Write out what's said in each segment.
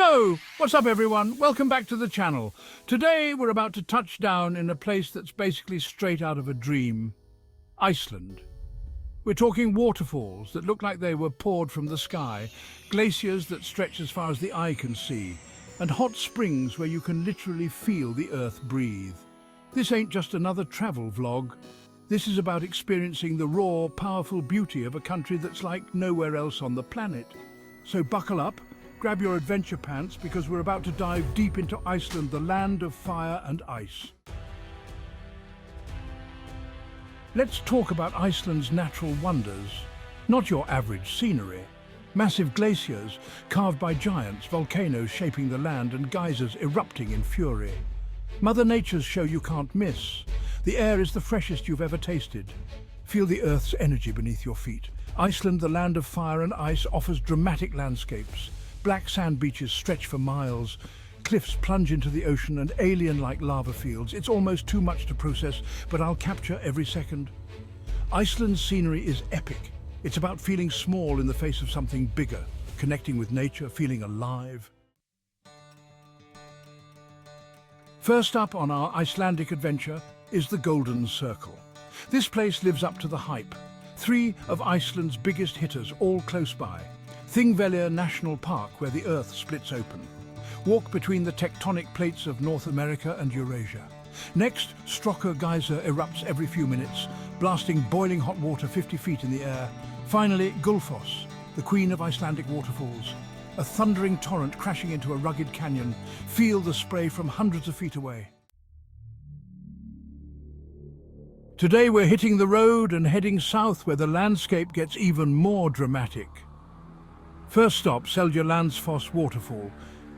Yo! What's up everyone? Welcome back to the channel. Today we're about to touch down in a place that's basically straight out of a dream. Iceland. We're talking waterfalls that look like they were poured from the sky, glaciers that stretch as far as the eye can see, and hot springs where you can literally feel the earth breathe. This ain't just another travel vlog. This is about experiencing the raw, powerful beauty of a country that's like nowhere else on the planet. So buckle up, grab your adventure pants because we're about to dive deep into Iceland, the land of fire and ice. Let's talk about Iceland's natural wonders. Not your average scenery. Massive glaciers carved by giants, volcanoes shaping the land and geysers erupting in fury. Mother Nature's show you can't miss. The air is the freshest you've ever tasted. Feel the Earth's energy beneath your feet. Iceland, the land of fire and ice, offers dramatic landscapes. Black sand beaches stretch for miles. Cliffs plunge into the ocean and alien-like lava fields. It's almost too much to process, but I'll capture every second. Iceland's scenery is epic. It's about feeling small in the face of something bigger, connecting with nature, feeling alive. First up on our Icelandic adventure is the Golden Circle. This place lives up to the hype. 3 of Iceland's biggest hitters, all close by. Thingvellir National Park, where the Earth splits open. Walk between the tectonic plates of North America and Eurasia. Next, Strokkur Geyser erupts every few minutes, blasting boiling hot water 50 feet in the air. Finally, Gullfoss, the queen of Icelandic waterfalls. A thundering torrent crashing into a rugged canyon. Feel the spray from hundreds of feet away. Today we're hitting the road and heading south where the landscape gets even more dramatic. First stop, Seljalandsfoss waterfall.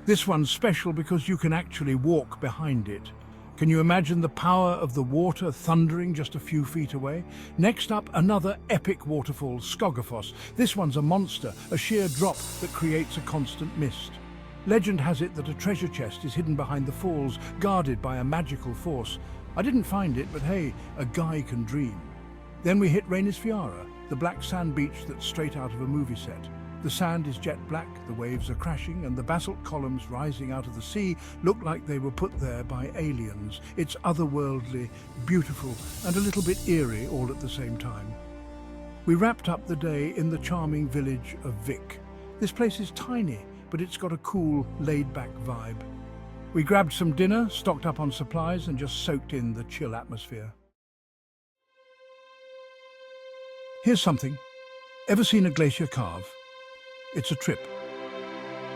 This one's special because you can actually walk behind it. Can you imagine the power of the water thundering just a few feet away? Next up, another epic waterfall, Skoggafoss. This one's a monster, a sheer drop that creates a constant mist. Legend has it that a treasure chest is hidden behind the falls, guarded by a magical force. I didn't find it, but hey, a guy can dream. Then we hit Reynisfjara, the black sand beach that's straight out of a movie set. The sand is jet black, the waves are crashing, and the basalt columns rising out of the sea look like they were put there by aliens. It's otherworldly, beautiful, and a little bit eerie all at the same time. We wrapped up the day in the charming village of Vik. This place is tiny, but it's got a cool, laid-back vibe. We grabbed some dinner, stocked up on supplies, and just soaked in the chill atmosphere. Here's something. Ever seen a glacier carve? It's a trip.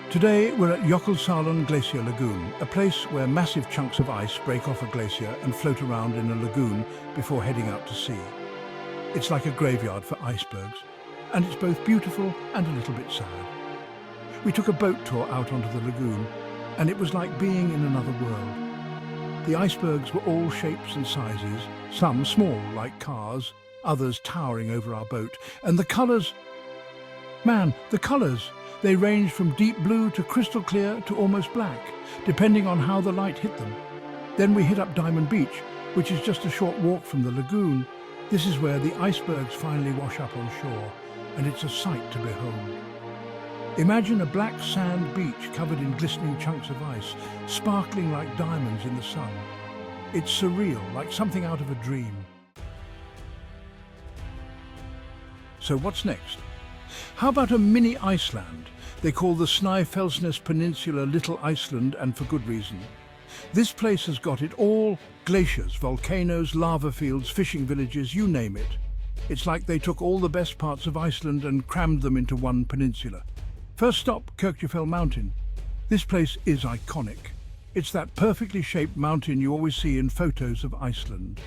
Today we're at Jökulsárlón Glacier Lagoon, a place where massive chunks of ice break off a glacier and float around in a lagoon before heading out to sea. It's like a graveyard for icebergs, and it's both beautiful and a little bit sad. We took a boat tour out onto the lagoon, and it was like being in another world. The icebergs were all shapes and sizes, some small like cars, others towering over our boat, and the colours... Man, the colours! They range from deep blue to crystal clear to almost black, depending on how the light hit them. Then we hit up Diamond Beach, which is just a short walk from the lagoon. This is where the icebergs finally wash up on shore, and it's a sight to behold. Imagine a black sand beach covered in glistening chunks of ice, sparkling like diamonds in the sun. It's surreal, like something out of a dream. So what's next? How about a mini Iceland? They call the Snæfellsnes Peninsula Little Iceland, and for good reason. This place has got it all: glaciers, volcanoes, lava fields, fishing villages, you name it. It's like they took all the best parts of Iceland and crammed them into one peninsula. First stop, Kirkjufell Mountain. This place is iconic. It's that perfectly shaped mountain you always see in photos of Iceland.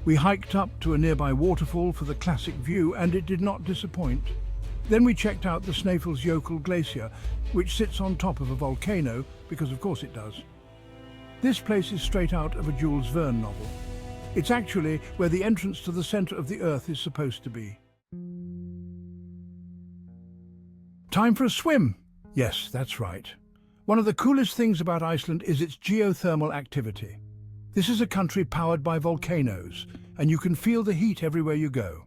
We hiked up to a nearby waterfall for the classic view, and it did not disappoint. Then we checked out the Snæfellsjökull Glacier, which sits on top of a volcano, because of course it does. This place is straight out of a Jules Verne novel. It's actually where the entrance to the centre of the Earth is supposed to be. Time for a swim! Yes, that's right. One of the coolest things about Iceland is its geothermal activity. This is a country powered by volcanoes, and you can feel the heat everywhere you go.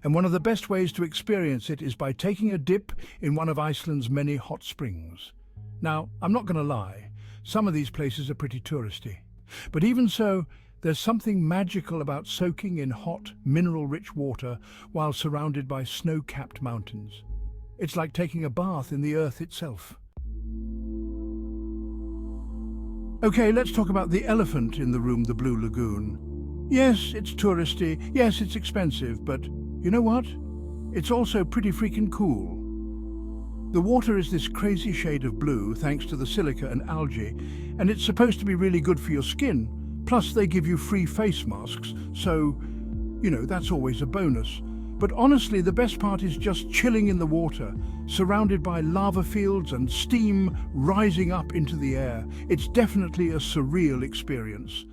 And one of the best ways to experience it is by taking a dip in one of Iceland's many hot springs. Now, I'm not going to lie, some of these places are pretty touristy. But even so, there's something magical about soaking in hot, mineral-rich water while surrounded by snow-capped mountains. It's like taking a bath in the earth itself. Okay, let's talk about the elephant in the room, the Blue Lagoon. Yes, it's touristy, yes, it's expensive, but you know what? It's also pretty freaking cool. The water is this crazy shade of blue thanks to the silica and algae, and it's supposed to be really good for your skin. Plus, they give you free face masks, so, that's always a bonus. But honestly, the best part is just chilling in the water, surrounded by lava fields and steam rising up into the air. It's definitely a surreal experience.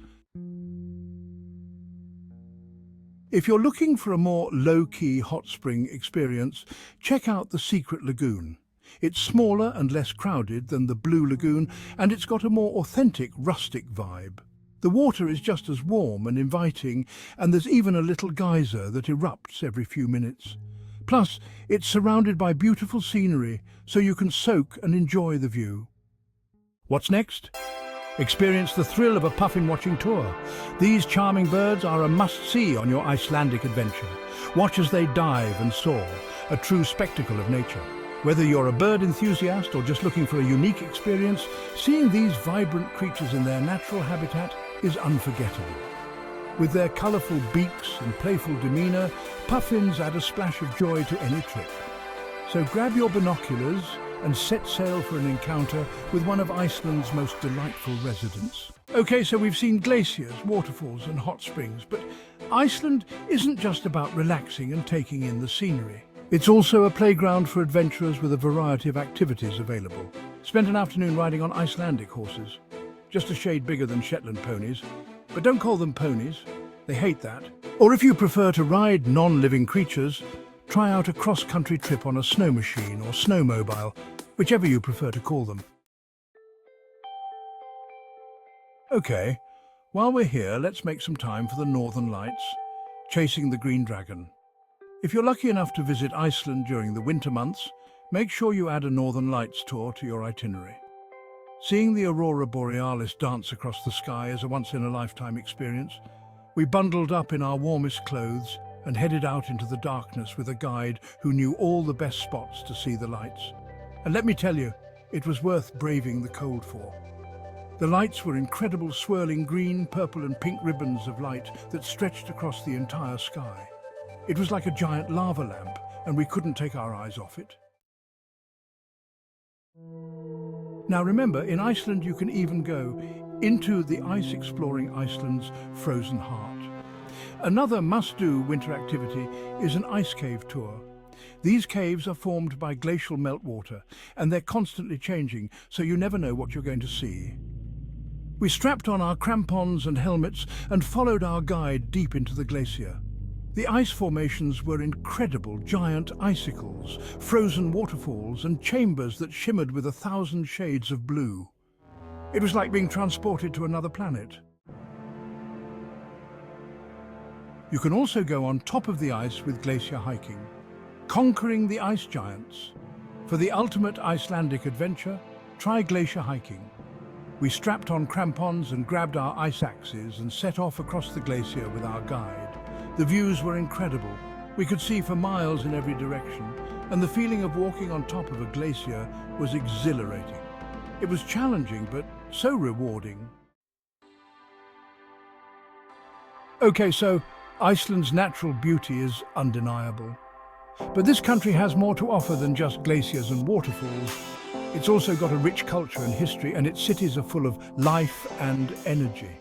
If you're looking for a more low-key hot spring experience, check out the Secret Lagoon. It's smaller and less crowded than the Blue Lagoon, and it's got a more authentic, rustic vibe. The water is just as warm and inviting, and there's even a little geyser that erupts every few minutes. Plus, it's surrounded by beautiful scenery, so you can soak and enjoy the view. What's next? Experience the thrill of a puffin-watching tour. These charming birds are a must-see on your Icelandic adventure. Watch as they dive and soar, a true spectacle of nature. Whether you're a bird enthusiast or just looking for a unique experience, seeing these vibrant creatures in their natural habitat is unforgettable. With their colourful beaks and playful demeanour, puffins add a splash of joy to any trip. So grab your binoculars and set sail for an encounter with one of Iceland's most delightful residents. Okay, so we've seen glaciers, waterfalls and hot springs, but Iceland isn't just about relaxing and taking in the scenery. It's also a playground for adventurers with a variety of activities available. Spend an afternoon riding on Icelandic horses, just a shade bigger than Shetland ponies, but don't call them ponies, they hate that. Or if you prefer to ride non-living creatures, try out a cross-country trip on a snow machine or snowmobile, whichever you prefer to call them. Okay, while we're here, let's make some time for the Northern Lights, chasing the Green Dragon. If you're lucky enough to visit Iceland during the winter months, make sure you add a Northern Lights tour to your itinerary. Seeing the Aurora Borealis dance across the sky is a once-in-a-lifetime experience. We bundled up in our warmest clothes and headed out into the darkness with a guide who knew all the best spots to see the lights. And let me tell you, it was worth braving the cold for. The lights were incredible swirling green, purple and pink ribbons of light that stretched across the entire sky. It was like a giant lava lamp, and we couldn't take our eyes off it. Now remember, in Iceland you can even go into the ice exploring Iceland's frozen heart. Another must-do winter activity is an ice cave tour. These caves are formed by glacial meltwater, and they're constantly changing, so you never know what you're going to see. We strapped on our crampons and helmets and followed our guide deep into the glacier. The ice formations were incredible, giant icicles, frozen waterfalls and chambers that shimmered with 1,000 shades of blue. It was like being transported to another planet. You can also go on top of the ice with glacier hiking, conquering the ice giants. For the ultimate Icelandic adventure, try glacier hiking. We strapped on crampons and grabbed our ice axes and set off across the glacier with our guide. The views were incredible. We could see for miles in every direction, and the feeling of walking on top of a glacier was exhilarating. It was challenging, but so rewarding. Okay, so Iceland's natural beauty is undeniable. But this country has more to offer than just glaciers and waterfalls. It's also got a rich culture and history, and its cities are full of life and energy.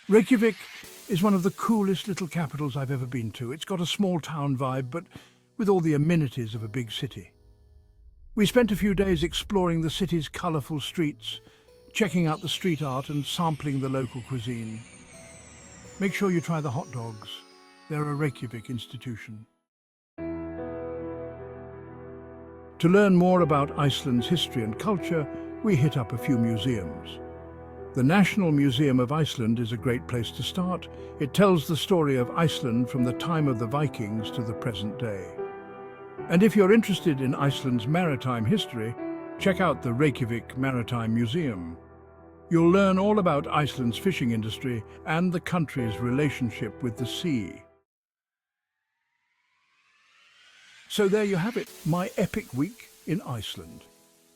Reykjavik is one of the coolest little capitals I've ever been to. It's got a small town vibe, but with all the amenities of a big city. We spent a few days exploring the city's colourful streets, checking out the street art and sampling the local cuisine. Make sure you try the hot dogs. They're a Reykjavik institution. To learn more about Iceland's history and culture, we hit up a few museums. The National Museum of Iceland is a great place to start. It tells the story of Iceland from the time of the Vikings to the present day. And if you're interested in Iceland's maritime history, check out the Reykjavik Maritime Museum. You'll learn all about Iceland's fishing industry and the country's relationship with the sea. So there you have it, my epic week in Iceland.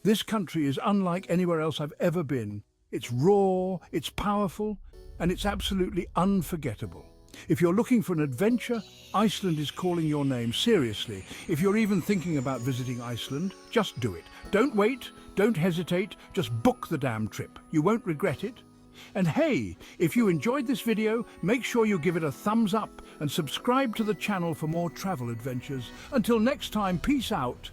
This country is unlike anywhere else I've ever been. It's raw, it's powerful, and it's absolutely unforgettable. If you're looking for an adventure, Iceland is calling your name. Seriously, if you're even thinking about visiting Iceland, just do it. Don't wait, don't hesitate, just book the damn trip. You won't regret it. And hey, if you enjoyed this video, make sure you give it a thumbs up and subscribe to the channel for more travel adventures. Until next time, peace out.